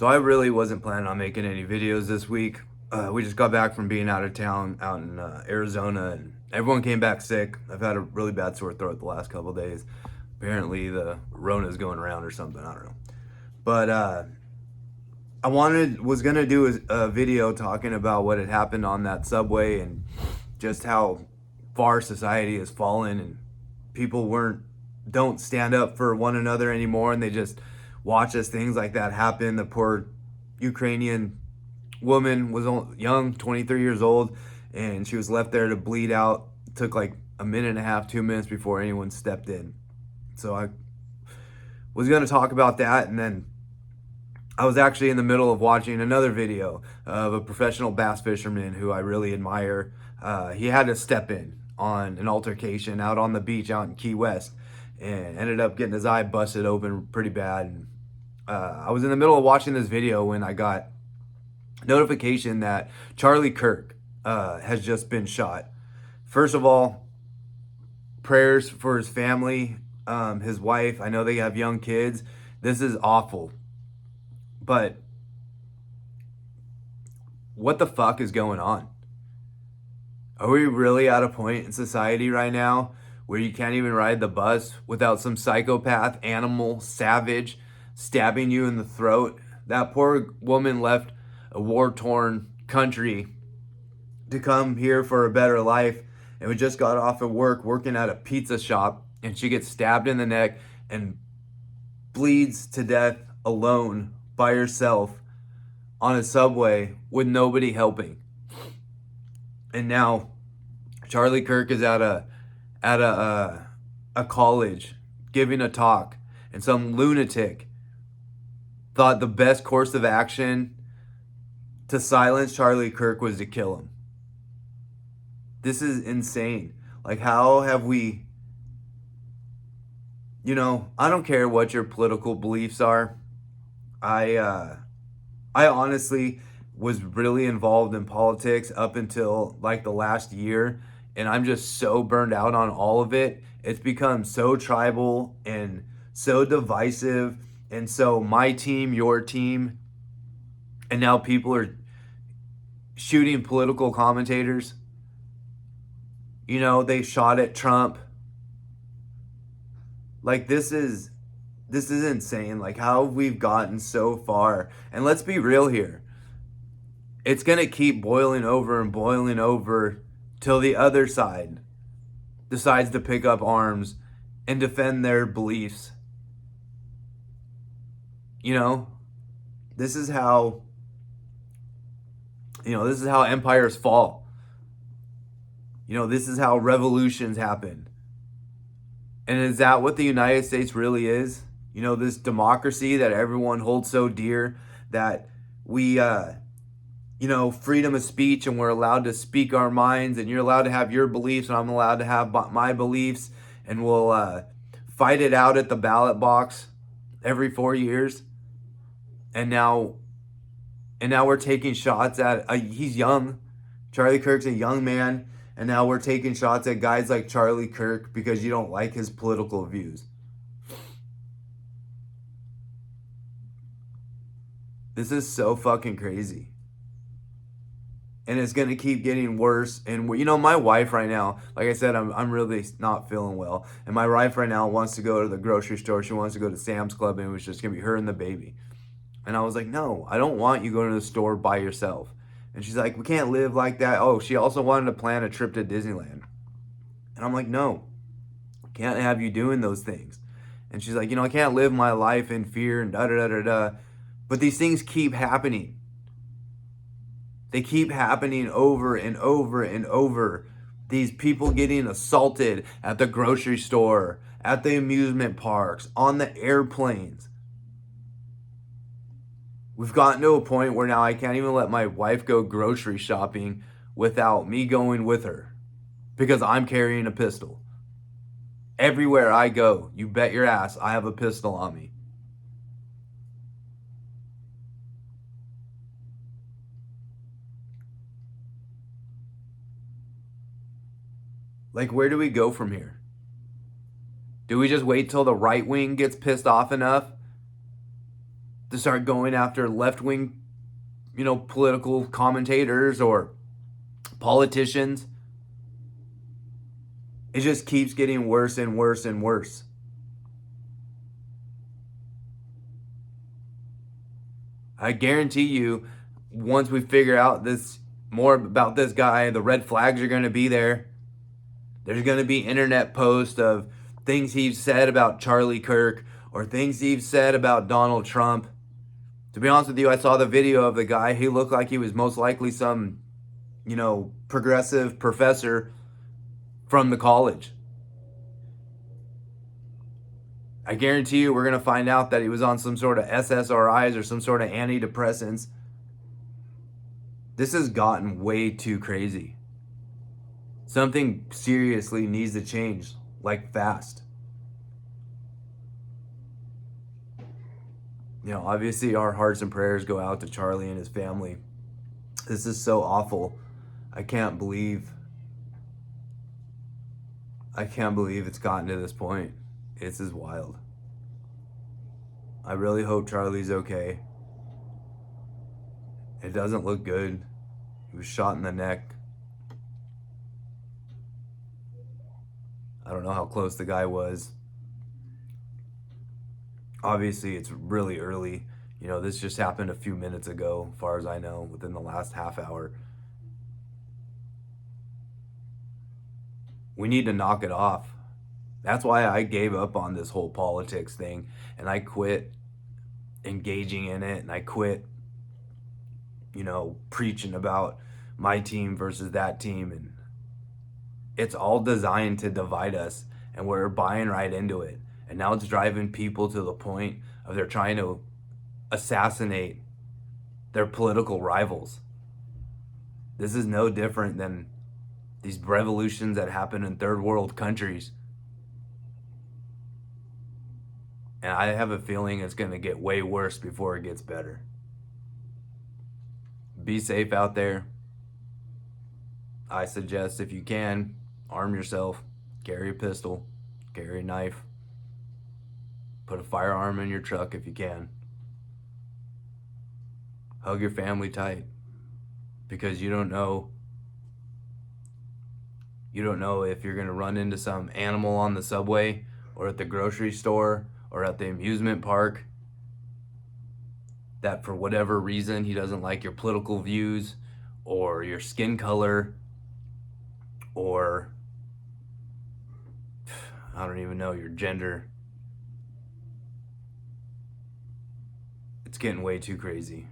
So I really wasn't planning on making any videos this week. We just got back from being out of town out in Arizona, and everyone came back sick. I've had a really bad sore throat the last couple of days. Apparently the Rona's going around or something. I don't know. But I was gonna do a video talking about what had happened on that subway and just how far society has fallen, and people don't stand up for one another anymore, and they just watch as things like that happen. The poor Ukrainian woman was young, 23 years old, and she was left there to bleed out. It took like a minute and a half, 2 minutes before anyone stepped in. So I was going to talk about that, and then I was actually in the middle of watching another video of a professional bass fisherman who I really admire. He had to step in on an altercation out on the beach out in Key West and ended up getting his eye busted open pretty bad. And, I was in the middle of watching this video when I got notification that Charlie Kirk has just been shot. First of all, prayers for his family, his wife. I know they have young kids. This is awful. But what the fuck is going on? Are we really at a point in society right now where you can't even ride the bus without some psychopath, animal, savage stabbing you in the throat? That poor woman left a war-torn country to come here for a better life, and we just got off of work working at a pizza shop, and she gets stabbed in the neck and bleeds to death alone by herself on a subway with nobody helping. And now Charlie Kirk is at a college giving a talk, and some lunatic thought the best course of action to silence Charlie Kirk was to kill him. This is insane. Like, how have we, I don't care what your political beliefs are. I honestly was really involved in politics up until like the last year, and I'm just so burned out on all of it. It's become so tribal and so divisive, and so my team, your team, and now people are shooting political commentators. They shot at Trump. Like, this is insane. Like, how we've gotten so far. And let's be real here. It's going to keep boiling over and boiling over till the other side decides to pick up arms and defend their beliefs. This is how empires fall. This is how revolutions happen. And is that what the United States really is? This democracy that everyone holds so dear, that we, freedom of speech, and we're allowed to speak our minds, and you're allowed to have your beliefs, and I'm allowed to have my beliefs, and we'll fight it out at the ballot box every 4 years. And now we're taking shots at, he's young. Charlie Kirk's a young man. And now we're taking shots at guys like Charlie Kirk because you don't like his political views. This is so fucking crazy. And it's going to keep getting worse. And, my wife right now, like I said, I'm really not feeling well. And my wife right now wants to go to the grocery store. She wants to go to Sam's Club, and it was just going to be her and the baby. And I was like, no, I don't want you going to the store by yourself. And she's like, we can't live like that. Oh, she also wanted to plan a trip to Disneyland. And I'm like, no, can't have you doing those things. And she's like, I can't live my life in fear and da-da-da-da-da. But these things keep happening. They keep happening over and over and over. These people getting assaulted at the grocery store, at the amusement parks, on the airplanes. We've gotten to a point where now I can't even let my wife go grocery shopping without me going with her, because I'm carrying a pistol. Everywhere I go, you bet your ass I have a pistol on me. Like, where do we go from here? Do we just wait till the right wing gets pissed off enough to start going after left-wing, political commentators or politicians. It just keeps getting worse and worse and worse. I guarantee you, once we figure out this more about this guy, the red flags are going to be there. There's going to be internet posts of things he's said about Charlie Kirk or things he's said about Donald Trump. To be honest with you, I saw the video of the guy. He looked like he was most likely some, progressive professor from the college. I guarantee you we're going to find out that he was on some sort of SSRIs or some sort of antidepressants. This has gotten way too crazy. Something seriously needs to change, like fast. Obviously our hearts and prayers go out to Charlie and his family. This is so awful. I can't believe it's gotten to this point. This is wild. I really hope Charlie's okay. It doesn't look good. He was shot in the neck. I don't know how close the guy was. Obviously, it's really early. This just happened a few minutes ago, as far as I know, within the last half hour. We need to knock it off. That's why I gave up on this whole politics thing, and I quit engaging in it, and I quit, preaching about my team versus that team. And it's all designed to divide us, and we're buying right into it. And now it's driving people to the point of they're trying to assassinate their political rivals. This is no different than these revolutions that happen in third world countries. And I have a feeling it's going to get way worse before it gets better. Be safe out there. I suggest, if you can, arm yourself, carry a pistol, carry a knife, put a firearm in your truck if you can. Hug your family tight, because you don't know if you're going to run into some animal on the subway or at the grocery store or at the amusement park that for whatever reason he doesn't like your political views or your skin color or I don't even know, your gender. It's getting way too crazy.